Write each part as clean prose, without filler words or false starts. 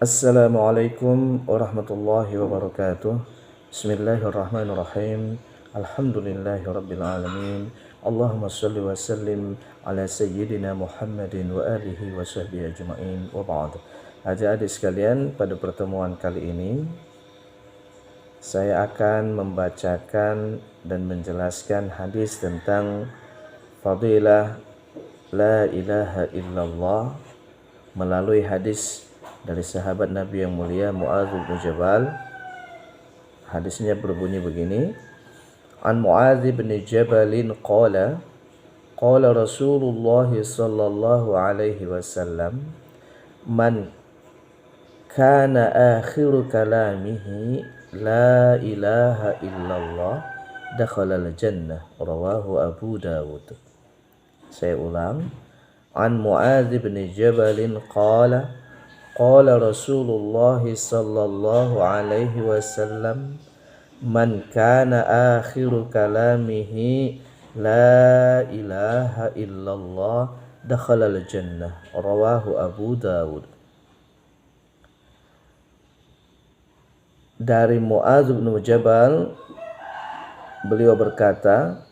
Assalamualaikum warahmatullahi wabarakatuh. Bismillahirrahmanirrahim. Alhamdulillahi rabbil alamin. Allahumma salli wa sallim ala sayyidina Muhammadin wa alihi wa sahbihi ajma'in wa ba'd. Adik-adik sekalian, pada pertemuan kali ini saya akan membacakan dan menjelaskan hadis tentang fadilah la ilaha illallah melalui hadis dari sahabat Nabi yang mulia Muadz bin Jabal. Hadisnya berbunyi begini. An Muadz bin Jabal qala qala Rasulullah sallallahu alaihi wasallam man kana akhiru kalamihi la ilaha illallah dakhala al-jannah rawahu Abu Dawud. Saya ulang. An Muadz bin Jabal qala qala Rasulullah sallallahu alaihi wasallam man kana akhiru kalamihi la ilaha illallah dakhala al-jannah rawahu Abu Dawud. Dari Muadz bin Jabal, beliau berkata,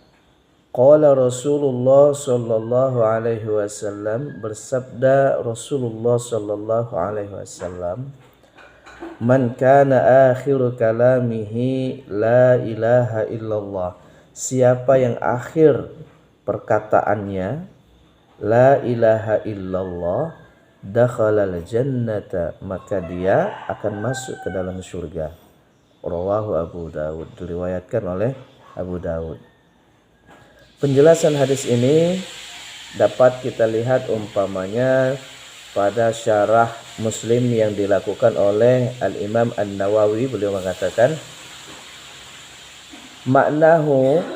qala Rasulullah sallallahu alaihi wasallam, bersabda Rasulullah sallallahu alaihi wasallam, man kana akhiru kalamihi la ilaha illallah, siapa yang akhir perkataannya la ilaha illallah dakhalal jannata, maka dia akan masuk ke dalam surga. Rawahu Abu Dawud, diriwayatkan oleh Abu Dawud. Penjelasan hadis ini dapat kita lihat umpamanya pada syarah Muslim yang dilakukan oleh Al-Imam An-Nawawi. Beliau mengatakan maknahu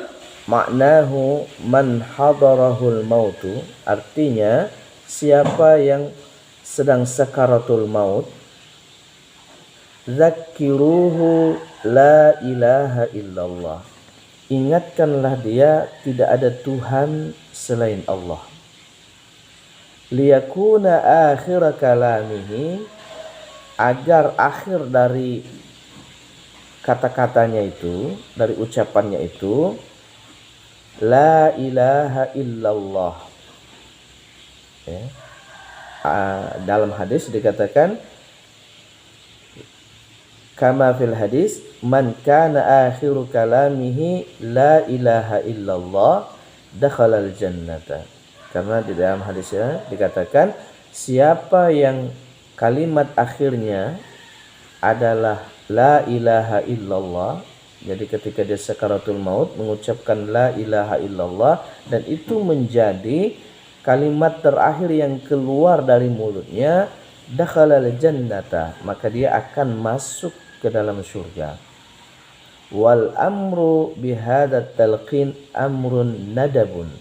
man hadarahul mautu, artinya siapa yang sedang sakaratul maut, zakiruhu la ilaha illallah, ingatkanlah dia tidak ada Tuhan selain Allah. Liyakuna akhir kalamihi, agar akhir dari kata-katanya itu, dari ucapannya itu, la ilaha illallah. Ya. Dalam hadis dikatakan kama fil hadis, man kana akhiru kalamihi la ilaha illallah dakhalal jannata. Karena di dalam hadisnya dikatakan siapa yang kalimat akhirnya adalah la ilaha illallah, jadi ketika dia sakaratul maut mengucapkan la ilaha illallah dan itu menjadi kalimat terakhir yang keluar dari mulutnya, dakhalal jannata, maka dia akan masuk ke dalam surga. Wal amru bihadat talqin amrun nadabun.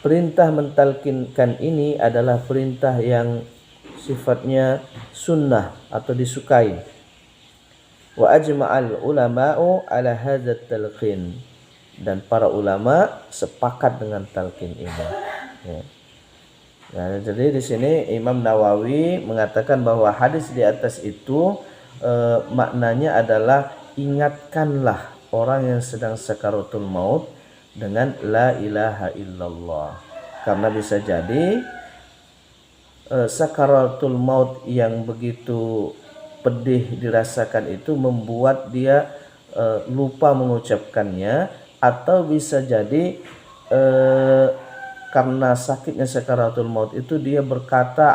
Perintah mentalkinkan ini adalah perintah yang sifatnya sunnah atau disukai. Wa ajma'al ulama'u ala hadat talqin, dan para ulama sepakat dengan talqin ini. Ya. Nah, jadi di sini Imam Nawawi mengatakan bahwa hadis di atas itu maknanya adalah ingatkanlah orang yang sedang sakaratul maut dengan la ilaha illallah. Karena bisa jadi sakaratul maut yang begitu pedih dirasakan itu membuat dia lupa mengucapkannya, atau bisa jadi karena sakitnya sakaratul maut itu dia berkata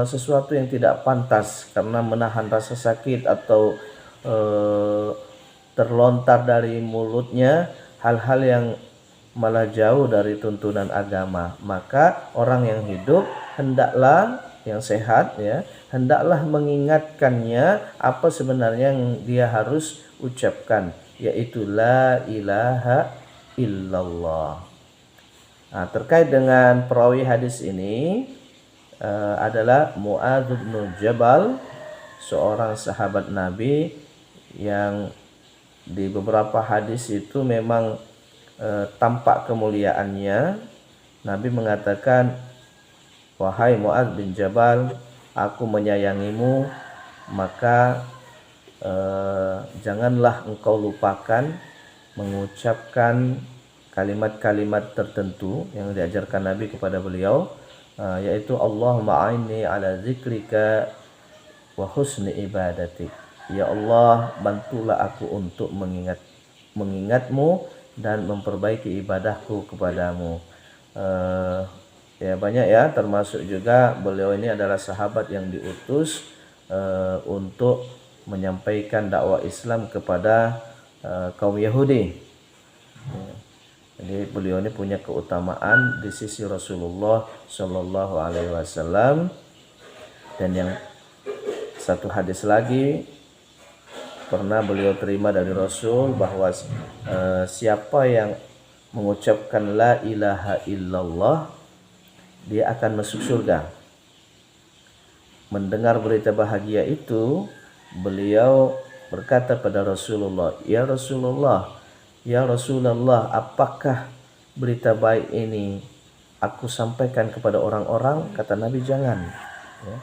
sesuatu yang tidak pantas karena menahan rasa sakit, atau terlontar dari mulutnya hal-hal yang malah jauh dari tuntunan agama. Maka orang yang hidup hendaklah, yang sehat ya, hendaklah mengingatkannya apa sebenarnya yang dia harus ucapkan, yaitu la ilaha illallah. Nah, terkait dengan perawi hadis ini adalah Muadz bin Jabal, seorang sahabat Nabi yang di beberapa hadis itu memang tampak kemuliaannya. Nabi mengatakan, wahai Muadz bin Jabal, aku menyayangimu, maka janganlah engkau lupakan mengucapkan kalimat-kalimat tertentu yang diajarkan Nabi kepada beliau, yaitu Allahumma a'inni ala zikrika wa husni ibadatik. Ya Allah, bantulah aku untuk mengingatmu dan memperbaiki ibadahku kepadamu. Ya banyak ya, termasuk juga beliau ini adalah sahabat yang diutus untuk menyampaikan dakwah Islam kepada kaum Yahudi. Jadi beliau ini punya keutamaan di sisi Rasulullah Shallallahu Alaihi Wasallam. Dan yang satu hadis lagi pernah beliau terima dari Rasul bahwa siapa yang mengucapkan la ilaha illallah, dia akan masuk surga. Mendengar berita bahagia itu, beliau berkata pada Rasulullah, ya Rasulullah, apakah berita baik ini aku sampaikan kepada orang-orang? Kata Nabi, jangan. Ya.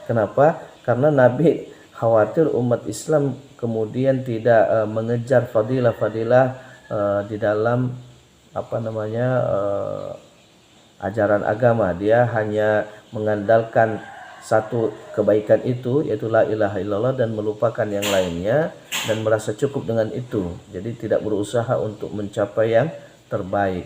Kenapa? Karena Nabi khawatir umat Islam kemudian tidak mengejar fadilah-fadilah di dalam ajaran agama. Dia hanya mengandalkan satu kebaikan itu, yaitu la ilaha illallah, dan melupakan yang lainnya dan merasa cukup dengan itu. Jadi tidak berusaha untuk mencapai yang terbaik.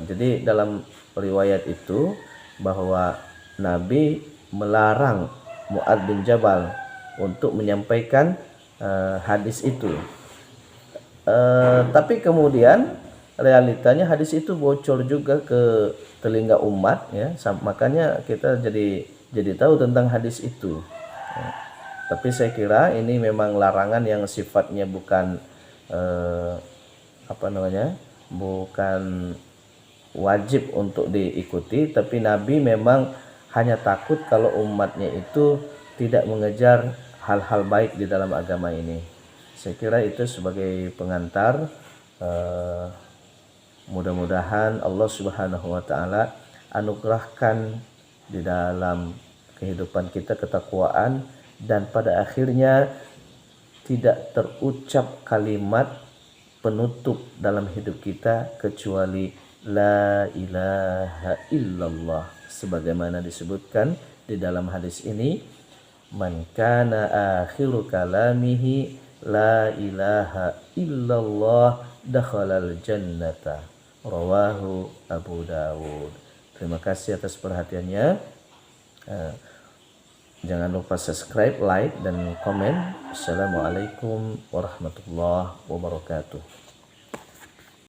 Jadi dalam riwayat itu bahwa Nabi melarang Mu'adz bin Jabal untuk menyampaikan hadis itu. Tapi kemudian realitanya hadis itu bocor juga ke telinga umat, ya. Makanya kita jadi tahu tentang hadis itu. Ya. Tapi saya kira ini memang larangan yang sifatnya bukan bukan wajib untuk diikuti, tapi Nabi memang hanya takut kalau umatnya itu tidak mengejar hal-hal baik di dalam agama ini. Saya kira itu sebagai pengantar. Mudah-mudahan Allah Subhanahu wa taala anugerahkan di dalam kehidupan kita ketakwaan, dan pada akhirnya tidak terucap kalimat penutup dalam hidup kita kecuali la ilaha illallah, sebagaimana disebutkan di dalam hadis ini, man kana akhiru kalamihi la ilaha illallah dakhalal jannata, rawahu Abu Dawud. Terima kasih atas perhatiannya. Jangan lupa subscribe, like, dan komen. Assalamualaikum warahmatullahi wabarakatuh.